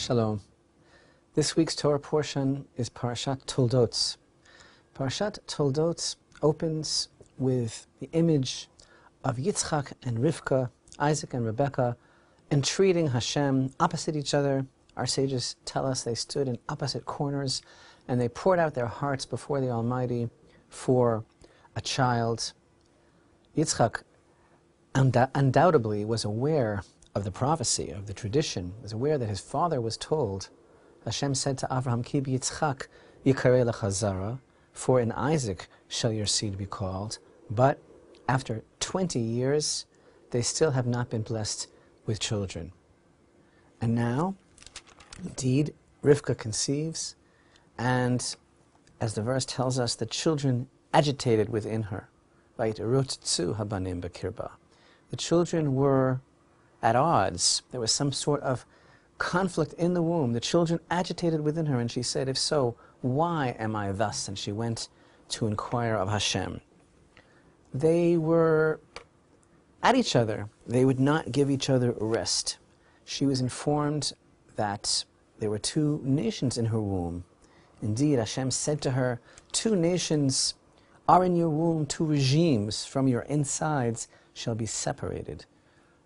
Shalom. This week's Torah portion is Parashat Toldot. Parashat Toldot opens with the image of Yitzchak and Rivka, Isaac and Rebekah, entreating Hashem opposite each other. Our sages tell us they stood in opposite corners and they poured out their hearts before the Almighty for a child. Yitzchak undoubtedly was aware of the prophecy, of the tradition, was aware that his father was told. Hashem said to Avraham, Ki b'Yitzchak yikarei lecha Sara, for in Isaac shall your seed be called. But after 20 years, they still have not been blessed with children. And now, indeed, Rivka conceives, and as the verse tells us, the children agitated within her. Vayit'erotzu habanim b'kirba. The children were at odds. There was some sort of conflict in the womb. The children agitated within her, and she said, if so, why am I thus? And she went to inquire of Hashem. They were at each other. They would not give each other rest. She was informed that there were two nations in her womb. Indeed, Hashem said to her, 2 nations are in your womb, 2 regimes from your insides shall be separated.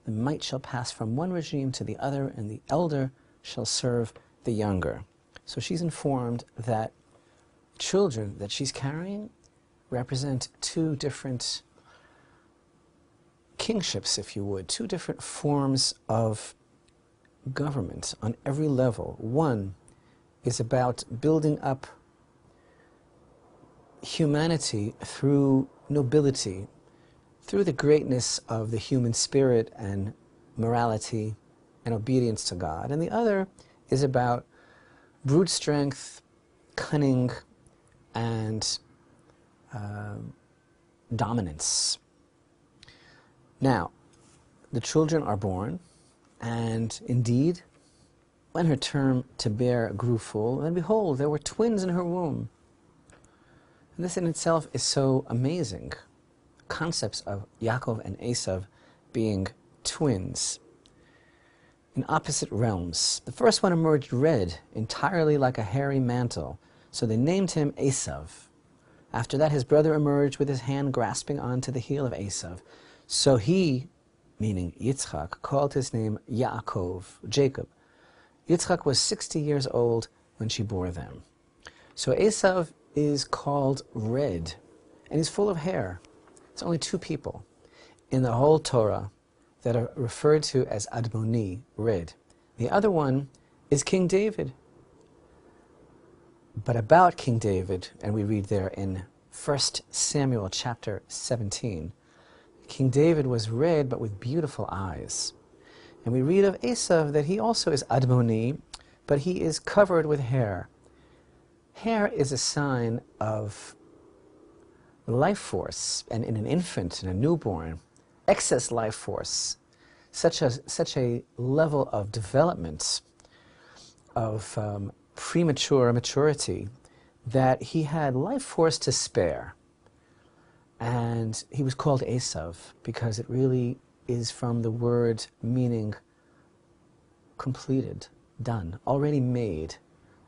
The might shall pass from one regime to the other, and the elder shall serve the younger. So she's informed that children that she's carrying represent 2 different kingships, if you would, 2 different forms of government on every level. One is about building up humanity through nobility, through the greatness of the human spirit and morality and obedience to God. And the other is about brute strength, cunning, and dominance. Now, the children are born, and indeed, when her term to bear grew full, and behold, there were twins in her womb. And this in itself is so amazing. Concepts of Yaakov and Esau being twins in opposite realms. The first one emerged red, entirely like a hairy mantle, so they named him Esau. After that, his brother emerged with his hand grasping onto the heel of Esau. So he, meaning Yitzchak, called his name Yaakov, Jacob. Yitzchak was 60 years old when she bore them. So Esau is called red, and he's full of hair. It's only 2 people in the whole Torah that are referred to as Admoni, red. The other one is King David. But about King David, and we read there in 1 Samuel chapter 17, King David was red but with beautiful eyes. And we read of Esau that he also is Admoni, but he is covered with hair. Hair is a sign of life force, and in an infant, in a newborn, excess life force, such a level of development, of premature maturity, that he had life force to spare. And he was called Esau because it really is from the word meaning completed, done, already made.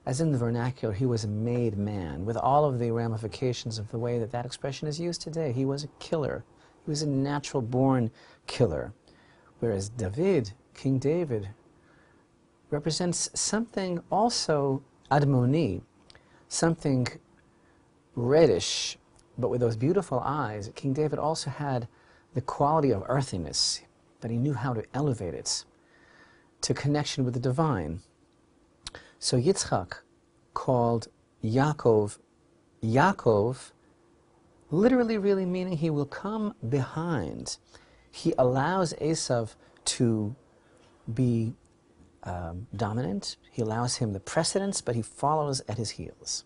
As in the vernacular, he was a made man, with all of the ramifications of the way that that expression is used today. He was a killer. He was a natural-born killer. Whereas David, King David, represents something also Admoni, something reddish, but with those beautiful eyes. King David also had the quality of earthiness, but he knew how to elevate it to connection with the divine. So Yitzchak called Yaakov, Yaakov, literally really meaning he will come behind. He allows Esau to be dominant. He allows him the precedence, but he follows at his heels.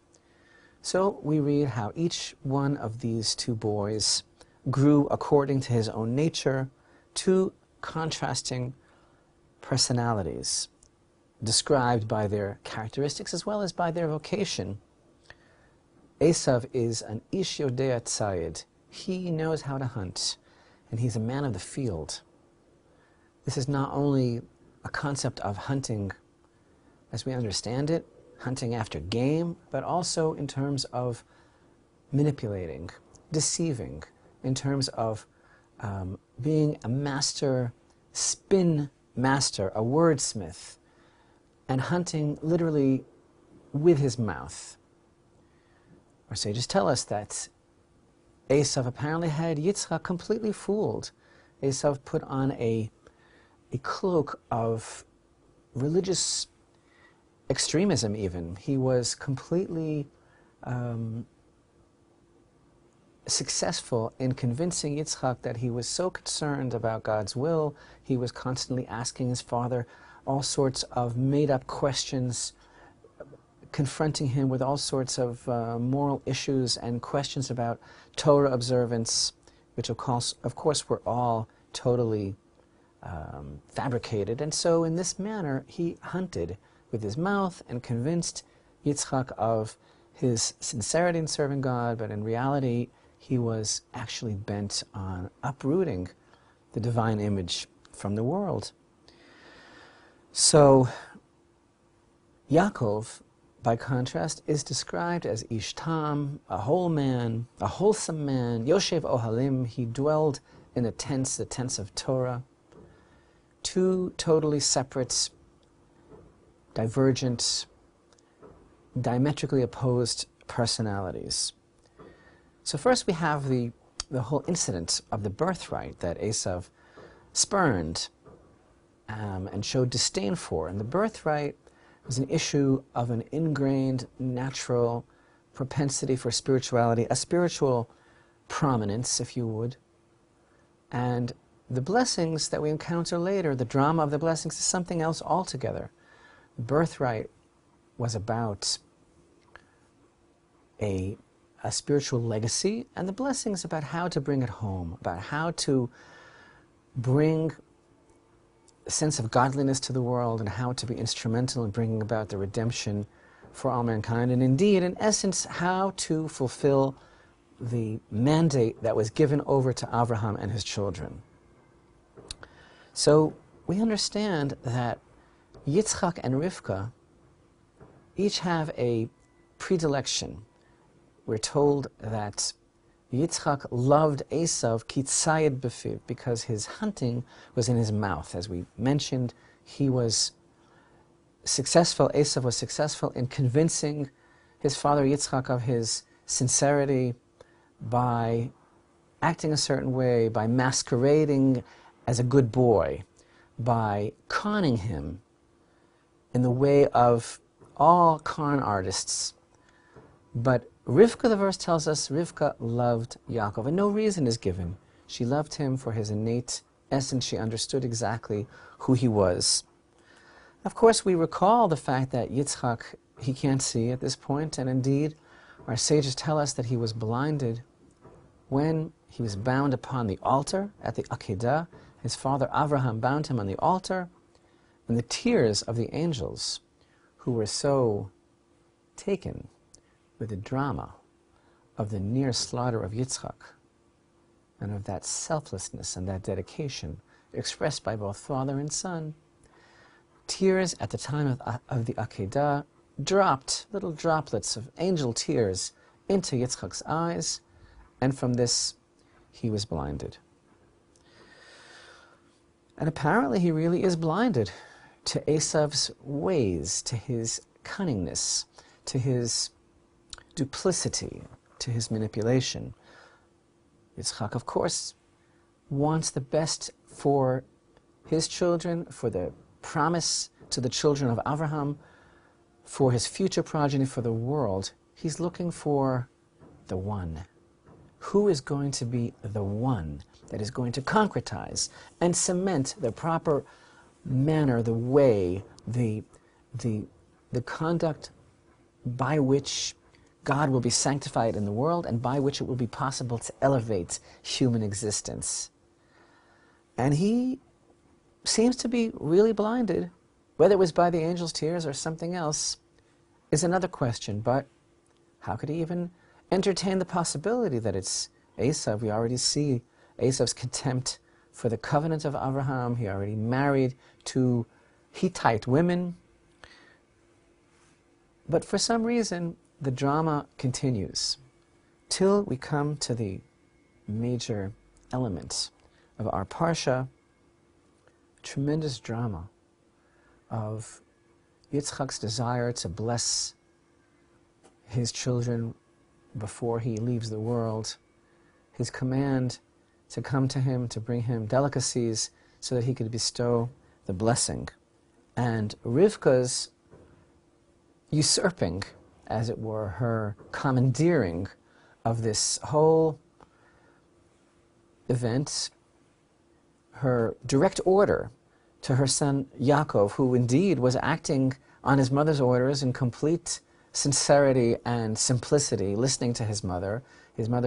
So we read how each one of these 2 boys grew according to his own nature, 2 contrasting personalities, described by their characteristics as well as by their vocation. Esau is an ish yodea tzayid. He knows how to hunt, and he's a man of the field. This is not only a concept of hunting as we understand it, hunting after game, but also in terms of manipulating, deceiving, in terms of being a master, spin master, a wordsmith, and hunting literally with his mouth. Our sages tell us that Esau apparently had Yitzchak completely fooled. Esau put on a cloak of religious extremism even. He was completely successful in convincing Yitzchak that he was so concerned about God's will. He was constantly asking his father all sorts of made-up questions, confronting him with all sorts of moral issues and questions about Torah observance, which of course were all totally fabricated. And so in this manner, he hunted with his mouth and convinced Yitzchak of his sincerity in serving God, but in reality, he was actually bent on uprooting the divine image from the world. So Yaakov, by contrast, is described as Ishtam, a whole man, a wholesome man, Yoshev Ohalim. He dwelled in the tents of Torah. Two totally separate, divergent, diametrically opposed personalities. So first we have the whole incident of the birthright that Esau spurned and showed disdain for. And the birthright was an issue of an ingrained, natural propensity for spirituality, a spiritual prominence, if you would. And the blessings that we encounter later, the drama of the blessings, is something else altogether. The birthright was about a spiritual legacy, and the blessings about how to bring it home, about how to bring a sense of godliness to the world and how to be instrumental in bringing about the redemption for all mankind, and indeed, in essence, how to fulfill the mandate that was given over to Abraham and his children. So we understand that Yitzchak and Rivka each have a predilection. We're told that Yitzchak loved Esau kitzayed befiv, because his hunting was in his mouth. As we mentioned, he was successful, Esau was successful in convincing his father Yitzchak of his sincerity by acting a certain way, by masquerading as a good boy, by conning him in the way of all con artists. But Rivka, the verse tells us, Rivka loved Yaakov, and no reason is given. She loved him for his innate essence. She understood exactly who he was. Of course, we recall the fact that Yitzchak, he can't see at this point, and indeed, our sages tell us that he was blinded when he was bound upon the altar at the Akedah. His father Avraham bound him on the altar, and the tears of the angels, who were so taken with the drama of the near slaughter of Yitzchak and of that selflessness and that dedication expressed by both father and son, tears at the time of the Akedah dropped, little droplets of angel tears, into Yitzchak's eyes, and from this he was blinded. And apparently he really is blinded to Esau's ways, to his cunningness, to his duplicity, to his manipulation. Yitzchak, of course, wants the best for his children, for the promise to the children of Abraham, for his future progeny, for the world. He's looking for the one. Who is going to be the one that is going to concretize and cement the proper manner, the way, the conduct by which God will be sanctified in the world and by which it will be possible to elevate human existence. And he seems to be really blinded. Whether it was by the angel's tears or something else is another question, but how could he even entertain the possibility that it's Esau? We already see Esau's contempt for the covenant of Abraham. He already married two Hittite women. But for some reason, the drama continues till we come to the major element of our Parsha, tremendous drama of Yitzchak's desire to bless his children before he leaves the world, his command to come to him, to bring him delicacies so that he could bestow the blessing, and Rivka's usurping, as it were, her commandeering of this whole event, her direct order to her son Yaakov, who indeed was acting on his mother's orders in complete sincerity and simplicity, listening to his mother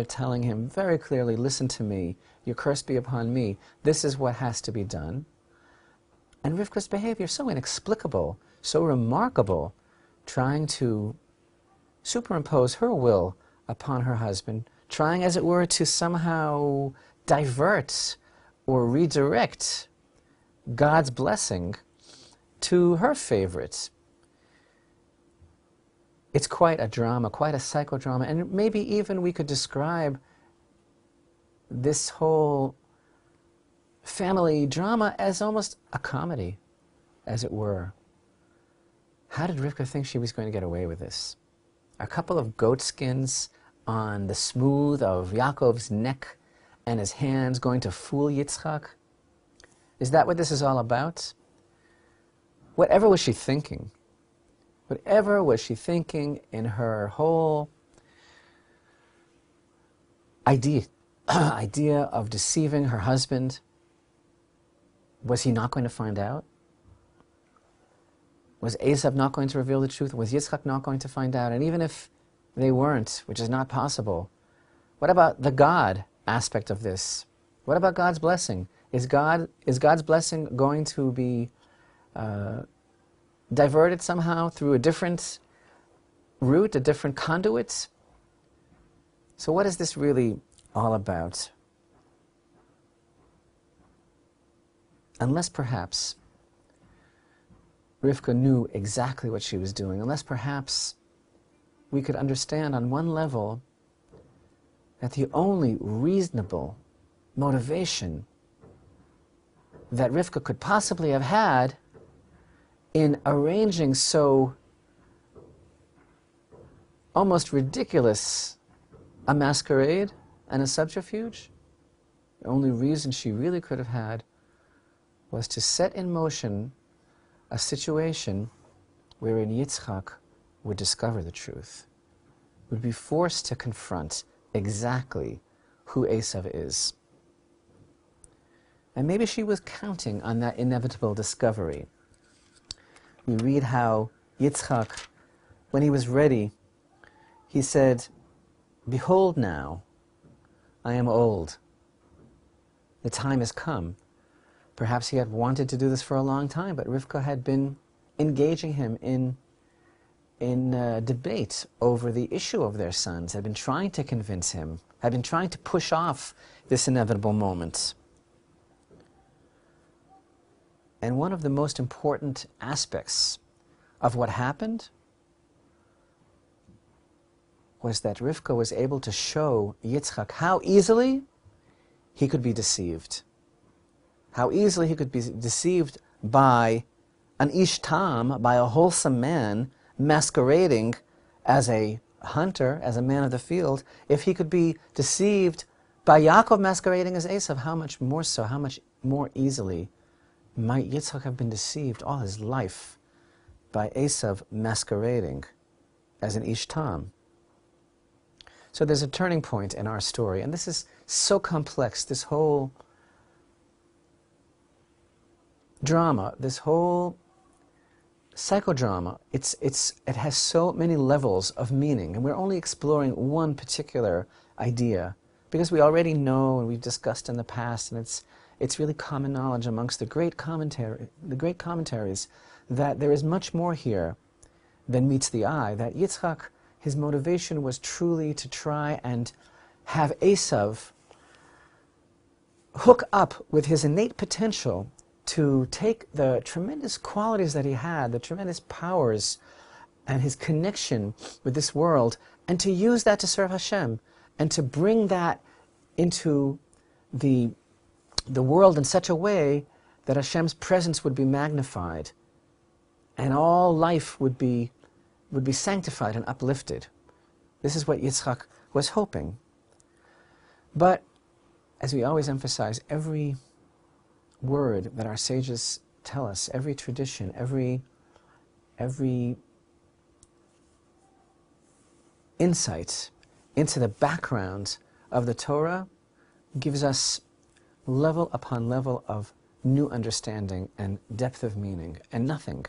telling him very clearly, listen to me, your curse be upon me, this is what has to be done. And Rivka's behavior, so inexplicable, so remarkable, trying to superimpose her will upon her husband, trying, as it were, to somehow divert or redirect God's blessing to her favorites. It's quite a drama, quite a psychodrama, and maybe even we could describe this whole family drama as almost a comedy, as it were. How did Rivka think she was going to get away with this? A couple of goat skins on the smooth of Yaakov's neck and his hands going to fool Yitzchak? Is that what this is all about? Whatever was she thinking? Whatever was she thinking in her whole idea of deceiving her husband? Was he not going to find out? Was Esau not going to reveal the truth? Was Yitzchak not going to find out? And even if they weren't, which is not possible, what about the God aspect of this? What about God's blessing? Is God's blessing going to be diverted somehow through a different route, a different conduit? So what is this really all about? Unless perhaps Rivka knew exactly what she was doing, unless perhaps we could understand on one level that the only reasonable motivation that Rivka could possibly have had in arranging so almost ridiculous a masquerade and a subterfuge, the only reason she really could have had was to set in motion a situation wherein Yitzchak would discover the truth, would be forced to confront exactly who Esau is. And maybe she was counting on that inevitable discovery. We read how Yitzchak, when he was ready, he said, "Behold now, I am old. The time has come." Perhaps he had wanted to do this for a long time, but Rivka had been engaging him in debate over the issue of their sons, had been trying to convince him, had been trying to push off this inevitable moment. And one of the most important aspects of what happened was that Rivka was able to show Yitzchak how easily he could be deceived. How easily he could be deceived by an ish tam, by a wholesome man masquerading as a hunter, as a man of the field. If he could be deceived by Yaakov masquerading as Esau, how much more so, how much more easily might Yitzchak have been deceived all his life by Esau masquerading as an ish tam. So there's a turning point in our story, and this is so complex, this whole drama, this whole psychodrama, it has so many levels of meaning, and we're only exploring one particular idea because we already know and we've discussed in the past, and it's really common knowledge amongst the great commentaries that there is much more here than meets the eye, that Yitzchak, his motivation was truly to try and have Esau hook up with his innate potential to take the tremendous qualities that he had, the tremendous powers and his connection with this world, and to use that to serve Hashem, and to bring that into the world in such a way that Hashem's presence would be magnified, and all life would be sanctified and uplifted. This is what Yitzchak was hoping. But, as we always emphasize, every word that our sages tell us, every tradition, every insight into the background of the Torah gives us level upon level of new understanding and depth of meaning, and nothing,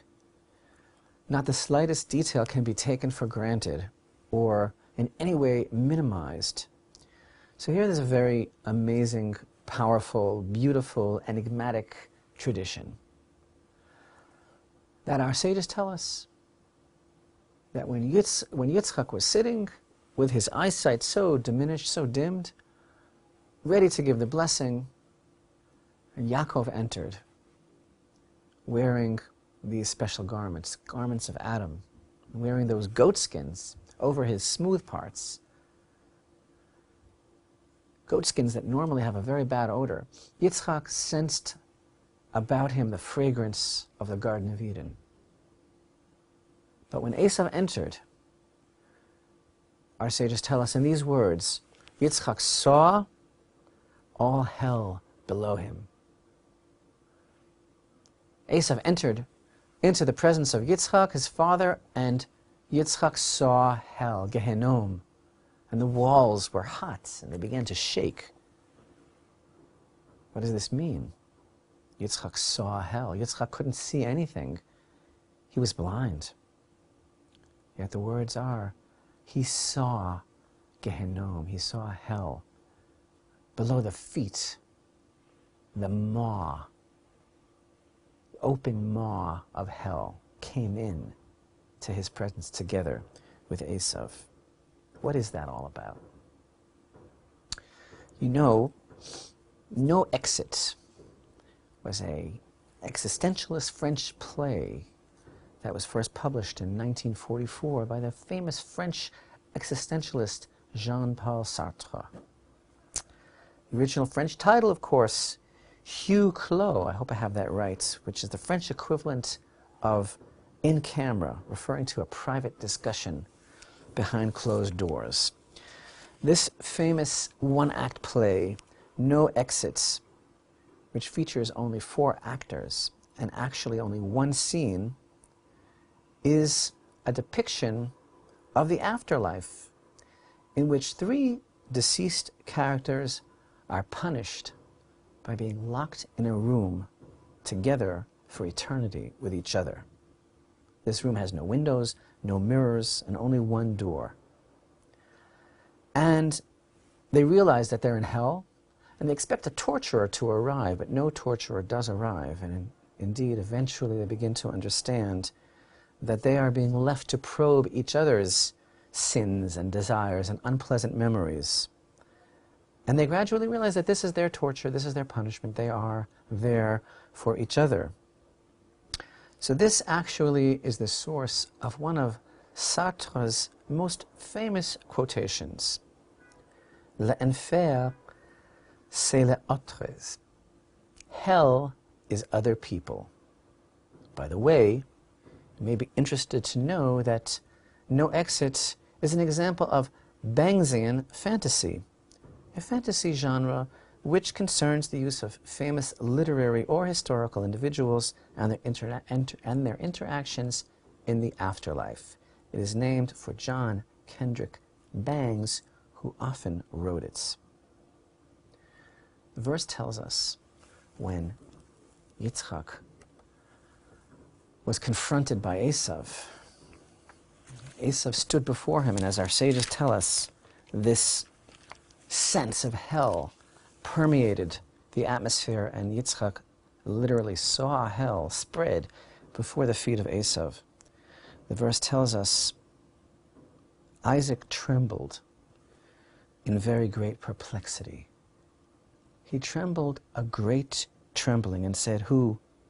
not the slightest detail, can be taken for granted or in any way minimized. So here there's a very amazing, powerful, beautiful, enigmatic tradition that our sages tell us that when Yitzchak was sitting with his eyesight so diminished, so dimmed, ready to give the blessing, and Yaakov entered, wearing these special garments, garments of Adam, wearing those goat skins over his smooth parts, goat skins that normally have a very bad odor. Yitzchak sensed about him the fragrance of the Garden of Eden. But when Esau entered, our sages tell us in these words, Yitzchak saw all hell below him. Esau entered into the presence of Yitzchak, his father, and Yitzchak saw hell, Gehenom, and the walls were hot, and they began to shake. What does this mean? Yitzchak saw hell. Yitzchak couldn't see anything. He was blind. Yet the words are, he saw Gehenom, he saw hell. Below the feet, the maw, open maw of hell came in to his presence together with Esau. What is that all about? You know, No Exit was an existentialist French play that was first published in 1944 by the famous French existentialist Jean-Paul Sartre. The original French title, of course, Huis Clos, I hope I have that right, which is the French equivalent of in camera, referring to a private discussion behind closed doors. This famous one-act play, No Exit, which features only 4 actors and actually only one scene, is a depiction of the afterlife in which 3 deceased characters are punished by being locked in a room together for eternity with each other. This room has no windows, no mirrors, and only one door. And they realize that they're in hell, and they expect a torturer to arrive, but no torturer does arrive. And indeed, eventually they begin to understand that they are being left to probe each other's sins and desires and unpleasant memories. And they gradually realize that this is their torture, this is their punishment, they are there for each other. So this actually is the source of one of Sartre's most famous quotations. L'enfer, c'est les autres. Hell is other people. By the way, you may be interested to know that No Exit is an example of Bangsian fantasy, a fantasy genre which concerns the use of famous literary or historical individuals and their interactions in the afterlife. It is named for John Kendrick Bangs, who often wrote it. The verse tells us when Yitzchak was confronted by Esau, Esau stood before him, and as our sages tell us, this sense of hell permeated the atmosphere, and Yitzchak literally saw hell spread before the feet of Esau. The verse tells us, Isaac trembled in very great perplexity. He trembled a great trembling and said,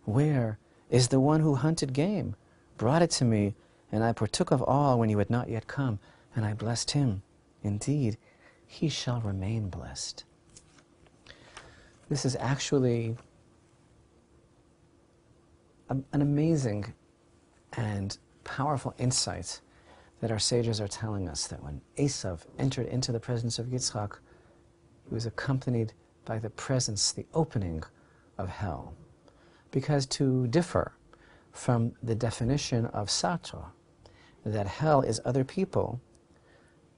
where is the one who hunted game, brought it to me, and I partook of all when you had not yet come, and I blessed him. Indeed, he shall remain blessed. This is actually an amazing and powerful insight that our sages are telling us, that when Esau entered into the presence of Yitzchak, he was accompanied by the presence, the opening of hell. Because to differ from the definition of Sartre, that hell is other people,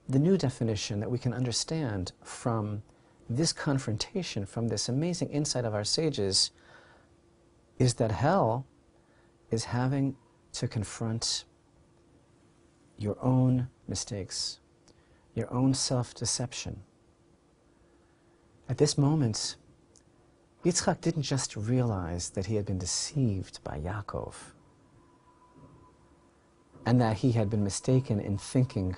the new definition that we can understand from this confrontation, from this amazing insight of our sages, is that hell is having to confront your own mistakes, your own self-deception. At this moment, Yitzchak didn't just realize that he had been deceived by Yaakov, and that he had been mistaken in thinking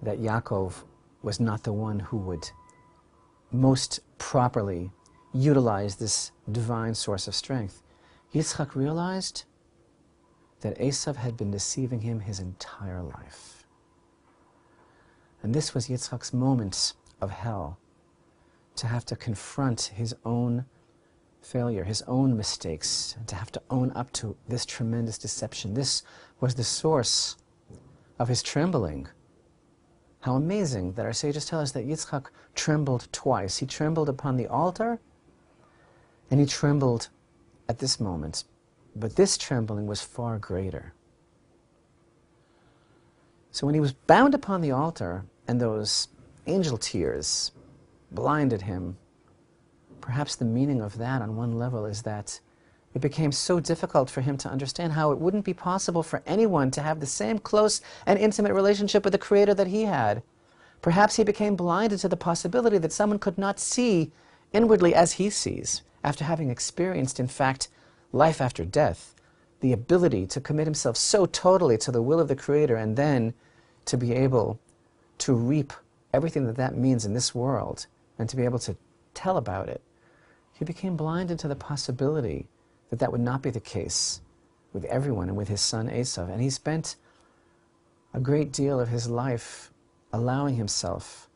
that Yaakov was not the one who would most properly utilize this divine source of strength. Yitzchak realized that Esau had been deceiving him his entire life. And this was Yitzchak's moment of hell, to have to confront his own failure, his own mistakes, and to have to own up to this tremendous deception. This was the source of his trembling. How amazing that our sages tell us that Yitzchak trembled twice. He trembled upon the altar, and he trembled at this moment. But this trembling was far greater. So when he was bound upon the altar, and those angel tears blinded him, perhaps the meaning of that on one level is that it became so difficult for him to understand how it wouldn't be possible for anyone to have the same close and intimate relationship with the Creator that he had. Perhaps he became blinded to the possibility that someone could not see inwardly as he sees, after having experienced, in fact, life after death, the ability to commit himself so totally to the will of the Creator, and then to be able to reap everything that that means in this world, and to be able to tell about it. He became blinded to the possibility that that would not be the case with everyone and with his son Esau. And he spent a great deal of his life allowing himself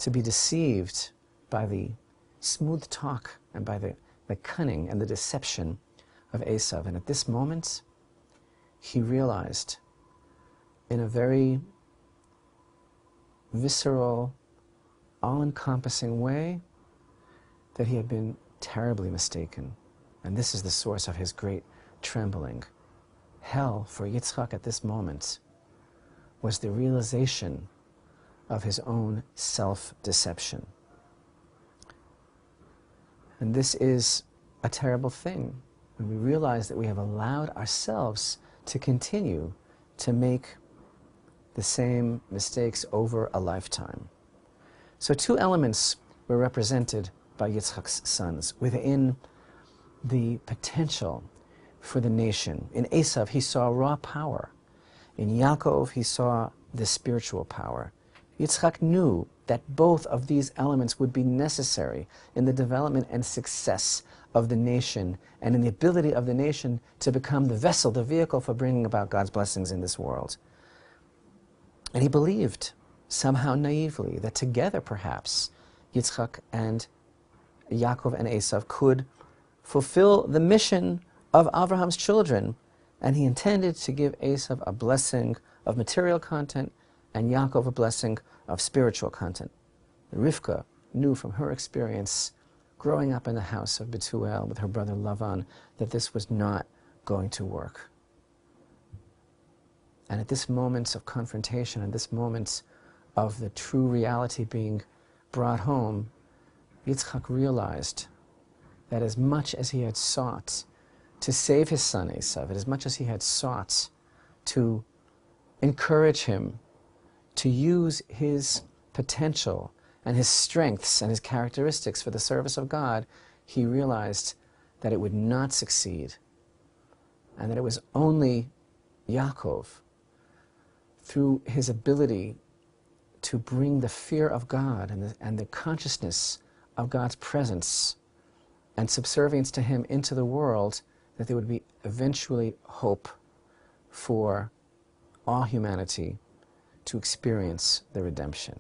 to be deceived by the smooth talk and by the cunning and the deception of Esau. And at this moment, he realized in a very visceral, all-encompassing way that he had been terribly mistaken. And this is the source of his great trembling. Hell for Yitzchak at this moment was the realization of his own self-deception. And this is a terrible thing, when we realize that we have allowed ourselves to continue to make the same mistakes over a lifetime. So two elements were represented by Yitzchak's sons within the potential for the nation. In Esau, he saw raw power. In Yaakov, he saw the spiritual power. Yitzchak knew that both of these elements would be necessary in the development and success of the nation, and in the ability of the nation to become the vessel, the vehicle for bringing about God's blessings in this world. And he believed, somehow naively, that together perhaps Yitzchak and Yaakov and Esau could fulfill the mission of Abraham's children, and he intended to give Esau a blessing of material content and Yaakov a blessing of spiritual content. Rivka knew from her experience growing up in the house of Bethuel with her brother Lavan that this was not going to work. And at this moment of confrontation, at this moment of the true reality being brought home, Yitzchak realized that as much as he had sought to save his son Esau, and as much as he had sought to encourage him to use his potential and his strengths and his characteristics for the service of God, he realized that it would not succeed, and that it was only Yaakov, through his ability to bring the fear of God and the consciousness of God's presence and subservience to him into the world, that there would be eventually hope for all humanity to experience the redemption.